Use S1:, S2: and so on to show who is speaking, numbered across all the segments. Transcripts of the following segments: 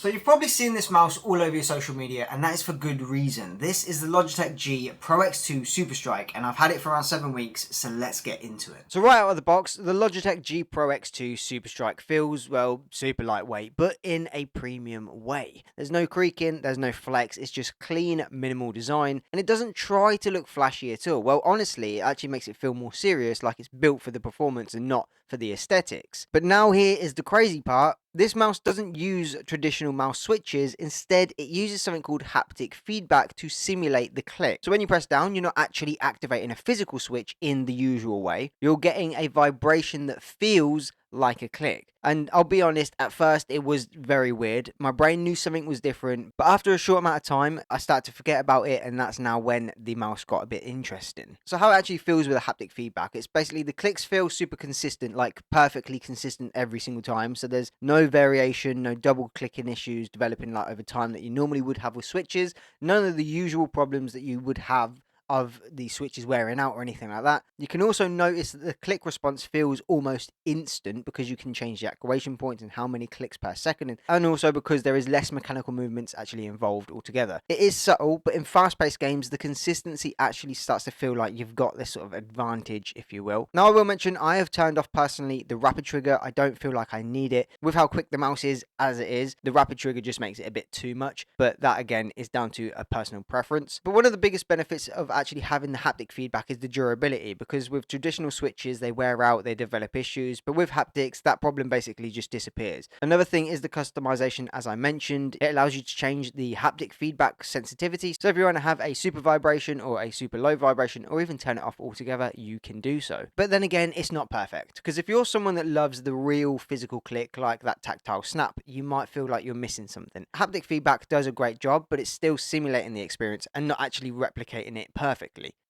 S1: So you've probably seen this mouse all over your social media, and that is for good reason. This is the Logitech G Pro X2 SuperStrike, and I've had it for around 7 weeks, so let's get into it. So right out of the box, the Logitech G Pro X2 SuperStrike feels, well, super lightweight, but in a premium way. There's no creaking, there's no flex, it's just clean, minimal design, and it doesn't try to look flashy at all. Well, honestly, it actually makes it feel more serious, like it's built for the performance and not for the aesthetics. But now here is the crazy part. This mouse doesn't use traditional mouse switches. Instead, it uses something called haptic feedback to simulate the click. So when you press down, you're not actually activating a physical switch in the usual way. You're getting a vibration that feels like a click. And I'll be honest, at first it was very weird. My brain knew something was different, but after a short amount of time, I started to forget about it, and that's now when the mouse got a bit interesting. So how it actually feels with a haptic feedback, it's basically the clicks feel super consistent, like perfectly consistent every single time. So there's no variation, no double clicking issues developing like over time that you normally would have with switches. None of the usual problems that you would have of the switches wearing out or anything like that. You can also notice that the click response feels almost instant because you can change the activation points and how many clicks per second, and also because there is less mechanical movements actually involved altogether. It is subtle, but in fast-paced games, the consistency actually starts to feel like you've got this sort of advantage, if you will. Now, I will mention I have turned off personally the rapid trigger. I don't feel like I need it. With how quick the mouse is as it is, the rapid trigger just makes it a bit too much, but that again is down to a personal preference. But one of the biggest benefits of actually having the haptic feedback is the durability, because with traditional switches they wear out, they develop issues, but with haptics that problem basically just disappears. Another thing is the customization. As I mentioned, it allows you to change the haptic feedback sensitivity, so if you want to have a super vibration or a super low vibration, or even turn it off altogether, you can do so. But then again, it's not perfect, because if you're someone that loves the real physical click, like that tactile snap, you might feel like you're missing something. Haptic feedback does a great job, but it's still simulating the experience and not actually replicating it perfectly.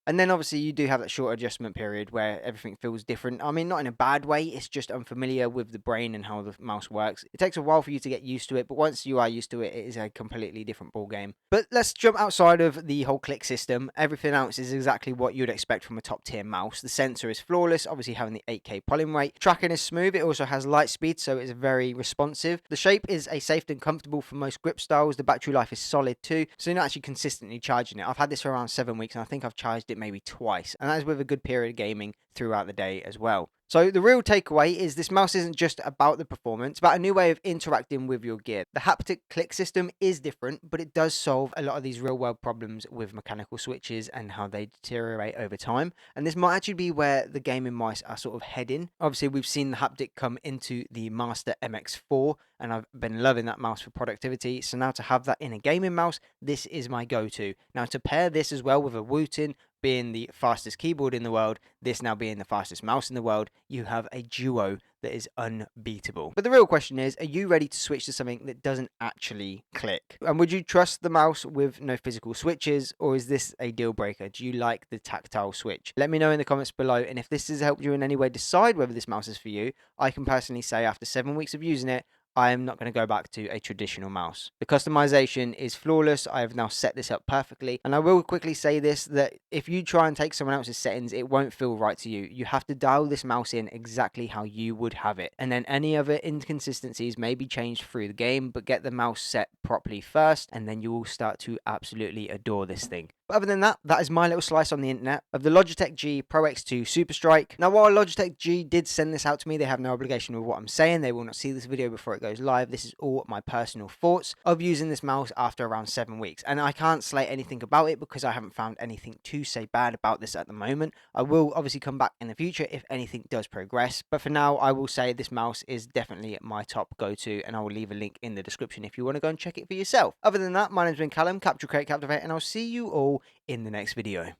S1: And then obviously you do have that short adjustment period where everything feels different. I mean, not in a bad way, it's just unfamiliar with the brain and how the mouse works. It takes a while for you to get used to it, but once you are used to it, it is a completely different ball game. But let's jump outside of the whole click system. Everything else is exactly what you'd expect from a top tier mouse. The sensor is flawless, obviously having the 8K polling rate. Tracking is smooth, it also has light speed, so it's very responsive. The shape is a safe and comfortable for most grip styles. The battery life is solid too, so you're not actually consistently charging it. I've had this for around 7 weeks and I think I've charged it maybe twice, and that is with a good period of gaming throughout the day as well. So the real takeaway is this mouse isn't just about the performance, it's about a new way of interacting with your gear. The haptic click system is different, but it does solve a lot of these real world problems with mechanical switches and how they deteriorate over time. And this might actually be where the gaming mice are sort of heading. Obviously, we've seen the haptic come into the Master MX4, and I've been loving that mouse for productivity. So now to have that in a gaming mouse, this is my go-to. Now to pair this as well with a Wootin being the fastest keyboard in the world, this now being the fastest mouse in the world, you have a duo that is unbeatable. But the real question is, are you ready to switch to something that doesn't actually click? And would you trust the mouse with no physical switches, or is this a deal breaker? Do you like the tactile switch? Let me know in the comments below, and if this has helped you in any way decide whether this mouse is for you, I can personally say after 7 weeks of using it, I am not going to go back to a traditional mouse. The customization is flawless. I have now set this up perfectly. And I will quickly say this, that if you try and take someone else's settings, it won't feel right to you. You have to dial this mouse in exactly how you would have it. And then any other inconsistencies may be changed through the game, but get the mouse set properly first, and then you will start to absolutely adore this thing. But other than that, that is my little slice on the internet of the Logitech G Pro X2 SuperStrike. Now, while Logitech G did send this out to me, they have no obligation with what I'm saying. They will not see this video before it goes live. This is all my personal thoughts of using this mouse after around 7 weeks. And I can't slate anything about it because I haven't found anything to say bad about this at the moment. I will obviously come back in the future if anything does progress. But for now, I will say this mouse is definitely my top go-to, and I will leave a link in the description if you want to go and check it for yourself. Other than that, my name's been Callum, Capture, Create, Captivate, and I'll see you all in the next video.